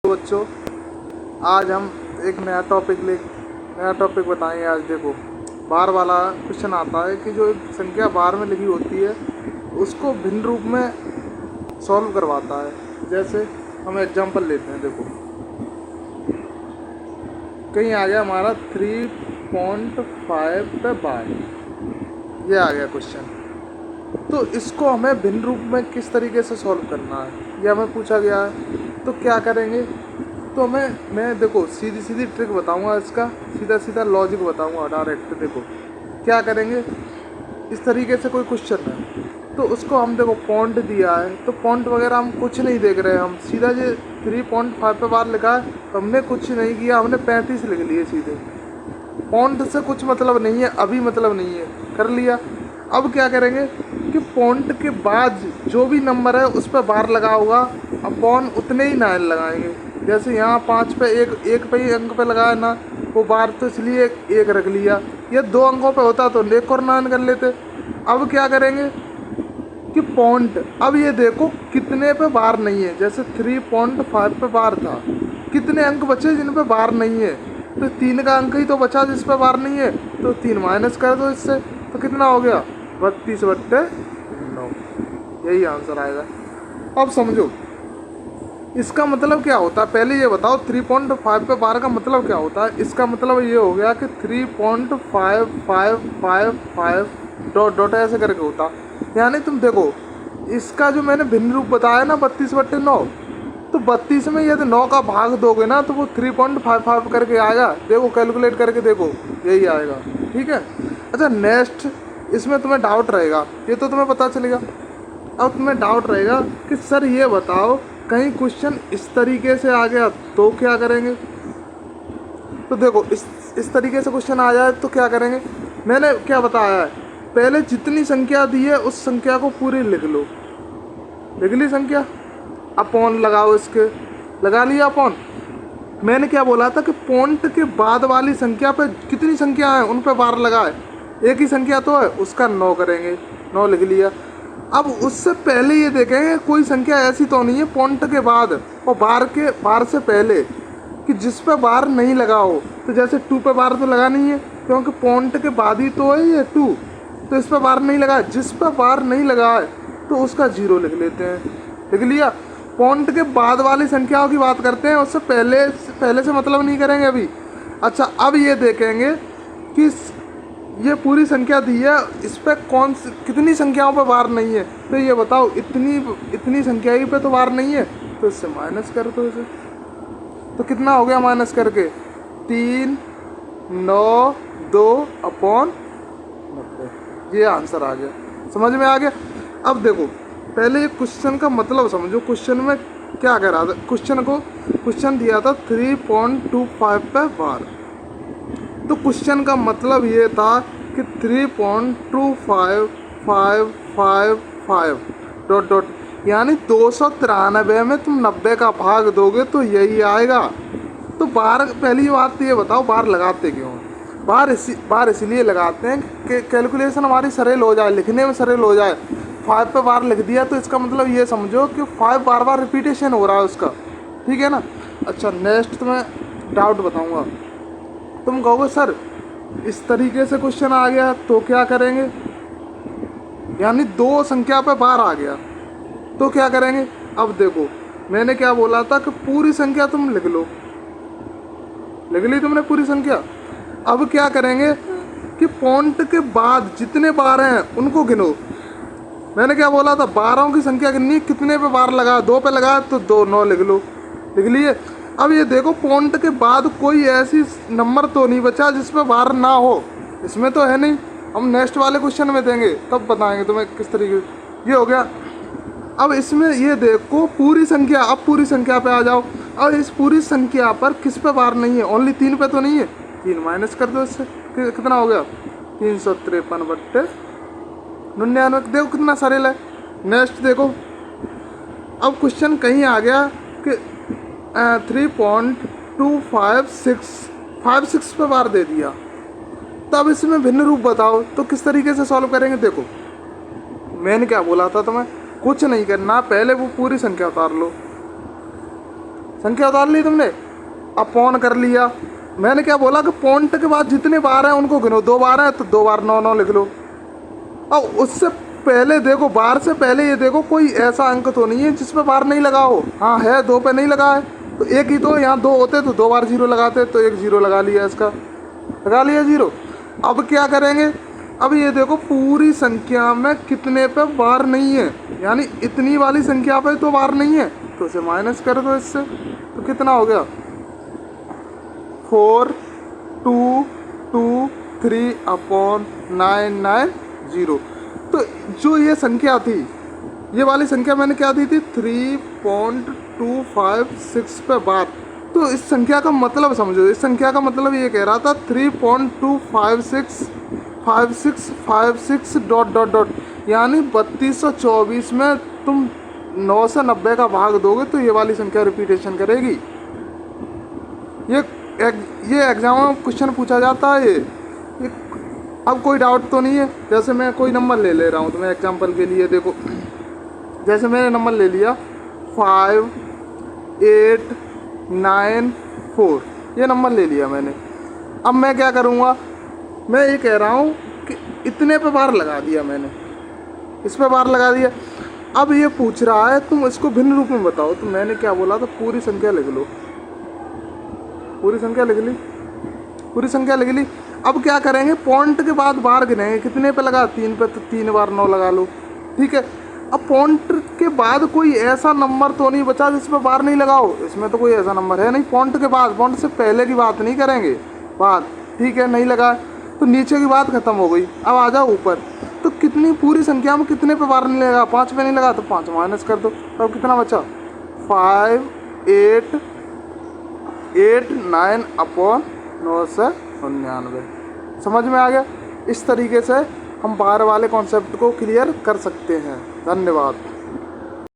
तो बच्चों, आज हम एक नया टॉपिक बताएंगे। आज देखो, बार वाला क्वेश्चन आता है कि जो एक संख्या बार में लिखी होती है उसको भिन्न रूप में सॉल्व करवाता है। जैसे हम एग्जांपल लेते हैं। देखो, कहीं आ गया हमारा 3.5 पे बार, ये आ गया क्वेश्चन। तो इसको हमें भिन्न रूप में किस तरीके से सॉल्व करना है, ये हमें पूछा गया है। तो क्या करेंगे, तो मैं देखो सीधी सीधी ट्रिक बताऊंगा, इसका सीधा सीधा लॉजिक बताऊंगा डायरेक्ट। देखो क्या करेंगे, इस तरीके से कोई क्वेश्चन है तो उसको हम देखो पॉइंट दिया है, तो पॉइंट वगैरह हम कुछ नहीं देख रहे हैं, हम सीधा ये 3.5 पे बार लिखा है तो हमने कुछ नहीं किया, हमने 35 लिख लिए सीधे। पॉइंट से कुछ मतलब नहीं है, अभी मतलब नहीं है, कर लिया। अब क्या करेंगे कि पॉइंट के बाद जो भी नंबर है उस पर बार लगा होगा, अपॉन उतने ही नाइन लगाएंगे। जैसे यहाँ 5 पे एक पे ही अंक पे लगाया ना, वो बार तो इसलिए एक रख लिया। ये 2 अंकों पे होता तो एक और 9 कर लेते। अब क्या करेंगे कि पॉइंट, अब ये देखो कितने पे बार नहीं है। जैसे 3.5 पे बार था, कितने अंक बचे जिन पे बार नहीं है, तो 3 का अंक ही तो बचा जिस पे बार नहीं है, तो 3 माइनस कर दो इससे, तो कितना हो गया 32/9। यही आंसर आएगा। अब समझो इसका मतलब क्या होता है, पहले ये बताओ 3.5 पे बार का मतलब क्या होता है। इसका मतलब ये हो गया कि 3.5555 डॉट डॉट ऐसे करके होता। यानी तुम देखो, इसका जो मैंने भिन्न रूप बताया ना 32/9, तो 32 में यदि 9 का भाग दोगे ना तो वो 3.55 करके आएगा। देखो कैलकुलेट करके देखो, यही आएगा। ठीक है। अच्छा, नेक्स्ट इसमें तुम्हें डाउट रहेगा, ये तो तुम्हें पता चलेगा। अब तुम्हें डाउट रहेगा कि सर ये बताओ कहीं क्वेश्चन इस तरीके से आ गया तो क्या करेंगे। तो देखो इस तरीके से क्वेश्चन आ जाए तो क्या करेंगे। मैंने क्या बताया है, पहले जितनी संख्या दी है उस संख्या को पूरी लिख लो। लिख ली संख्या, अपॉन लगाओ, इसके लगा लिया अपॉन। मैंने क्या बोला था कि पॉइंट के बाद वाली संख्या पे कितनी संख्या है उन पे बार लगाए, एक ही संख्या तो है, उसका 9 करेंगे, 9 लिख लिया। अब उससे पहले ये देखेंगे कोई संख्या ऐसी तो नहीं है पॉइंट के बाद और बार से पहले कि जिस पे बार नहीं लगा हो। तो जैसे 2 पे बार तो लगा नहीं है क्योंकि पॉइंट के बाद ही तो है ये 2, तो इस पे बार नहीं लगा। जिस पे बार नहीं लगा है तो उसका 0 लिख लेते हैं। लिख लिया। पॉइंट के बाद वाली संख्याओं की बात करते हैं, उससे पहले से मतलब नहीं करेंगे अभी। अच्छा, अब ये देखेंगे कि ये पूरी संख्या दी है, इस पे कितनी संख्याओं पे बार नहीं है। तो ये बताओ इतनी संख्या ही पे तो बार नहीं है, तो इससे माइनस कर दो इसे। तो कितना हो गया माइनस करके, 3, 9, 2/90। ये आंसर आ गया, समझ में आ गया। अब देखो पहले ये क्वेश्चन का मतलब समझो। क्वेश्चन में क्या कह रहा था, क्वेश्चन दिया था 3.25 पे बार। तो क्वेश्चन का मतलब ये था कि 3.25555 डॉट डॉट, यानी 293 में तुम 90 का भाग दोगे तो यही आएगा। तो बार, पहली बात तो ये बताओ बार लगाते क्यों। बार इसलिए लगाते हैं कि कैलकुलेशन हमारी सरल हो जाए, लिखने में सरल हो जाए। 5 पे बार लिख दिया तो इसका मतलब ये समझो कि 5 बार बार रिपीटेशन हो रहा है उसका। ठीक है ना। अच्छा, नेक्स्ट तुम्हें डाउट बताऊंगा। तुम कहोगे सर इस तरीके से क्वेश्चन आ गया तो क्या करेंगे, यानी 2 संख्या पे बार आ गया तो क्या करेंगे। अब देखो मैंने क्या बोला था कि पूरी संख्या तुम लिख लो, लिख ली तुमने पूरी संख्या। अब क्या करेंगे कि पॉइंट के बाद जितने बार हैं उनको गिनो। मैंने क्या बोला था, 12 की संख्या गिननी, कितने पे बार लगा, 2 पे लगा तो 2, 9 लिख लो। लिख लिए। अब ये देखो पॉइंट के बाद कोई ऐसी नंबर तो नहीं बचा जिस पे बार ना हो, इसमें तो है नहीं। हम नेक्स्ट वाले क्वेश्चन में देंगे तब बताएंगे तुम्हें किस तरीके। ये हो गया। अब इसमें ये देखो पूरी संख्या, अब पूरी संख्या पे आ जाओ। अब इस पूरी संख्या पर किस पे बार नहीं है, ओनली 3 पे तो नहीं है, 3 माइनस कर दो इससे, कितना हो गया 353/99। देखो कितना सरल है। नेक्स्ट देखो, अब क्वेश्चन कहीं आ गया कि 3.256 पे बार दे दिया, तब इसमें भिन्न रूप बताओ तो किस तरीके से सॉल्व करेंगे। देखो मैंने क्या बोला था तुम्हें, कुछ नहीं करना, पहले वो पूरी संख्या उतार लो। संख्या उतार ली तुमने, अब पौन कर लिया। मैंने क्या बोला कि पॉइंट के बाद जितने बार हैं उनको गिनो, 2 बार हैं तो 2 बार 9 9 लिख लो। अब उससे पहले देखो, बार से पहले ये देखो कोई ऐसा अंक तो नहीं है जिस पे बार नहीं लगा हो। हाँ है, 2 पे नहीं लगा है तो एक ही तो, यहाँ 2 होते तो 2 बार 0 लगाते, तो एक 0 लगा लिया, इसका लगा लिया 0। अब क्या करेंगे, अब ये देखो पूरी संख्या में कितने पे बार नहीं है, यानी इतनी वाली संख्या पे तो बार नहीं है, तो इसे माइनस कर दो इससे, तो कितना हो गया 4 2 2 3 अपॉन 9 9 0। तो जो ये संख्या थी, ये वाली संख्या मैंने क्या दी थी 3.256 पे बार। तो इस संख्या का मतलब समझो, इस संख्या का मतलब ये कह रहा था 3.2565656 डॉट डॉट डॉट, यानी 3224 में तुम 9 से 90 का भाग दोगे तो ये वाली संख्या रिपीटेशन करेगी। ये एग्जाम में क्वेश्चन पूछा जाता है ये। अब कोई डाउट तो नहीं है। जैसे मैं कोई नंबर ले रहा हूँ, तो मैं एग्जांपल के लिए देखो, जैसे मैंने नंबर ले लिया 5894, ये नंबर ले लिया मैंने। अब मैं क्या करूँगा, मैं ये कह रहा हूँ कि इतने पे बार लगा दिया मैंने, इस पे बार लगा दिया। अब ये पूछ रहा है तुम इसको भिन्न रूप में बताओ, तो मैंने क्या बोला था पूरी संख्या लिख लो, पूरी संख्या लिख ली, पूरी संख्या लिख ली। अब क्या करेंगे, पॉइंट के बाद बार गिनेंगे, कितने पे लगा 3 पे, तो 3 बार 9 लगा लो, ठीक है। अब पॉइंट के बाद कोई ऐसा नंबर तो नहीं बचा जिसमें बार नहीं लगाओ, इसमें तो कोई ऐसा नंबर है नहीं। पॉइंट के बाद, पॉइंट से पहले की बात नहीं करेंगे बात, ठीक है, नहीं लगा तो नीचे की बात खत्म हो गई। अब आ जाओ ऊपर, तो कितनी पूरी संख्या में कितने पे बार नहीं लगा, 5 पे नहीं लगा, तो 5 माइनस कर दो, तब कितना बचा 5 8 8 9 अपॉन 999। समझ में आ गया? इस तरीके से हम बार वाले कॉन्सेप्ट को क्लियर कर सकते हैं। धन्यवाद।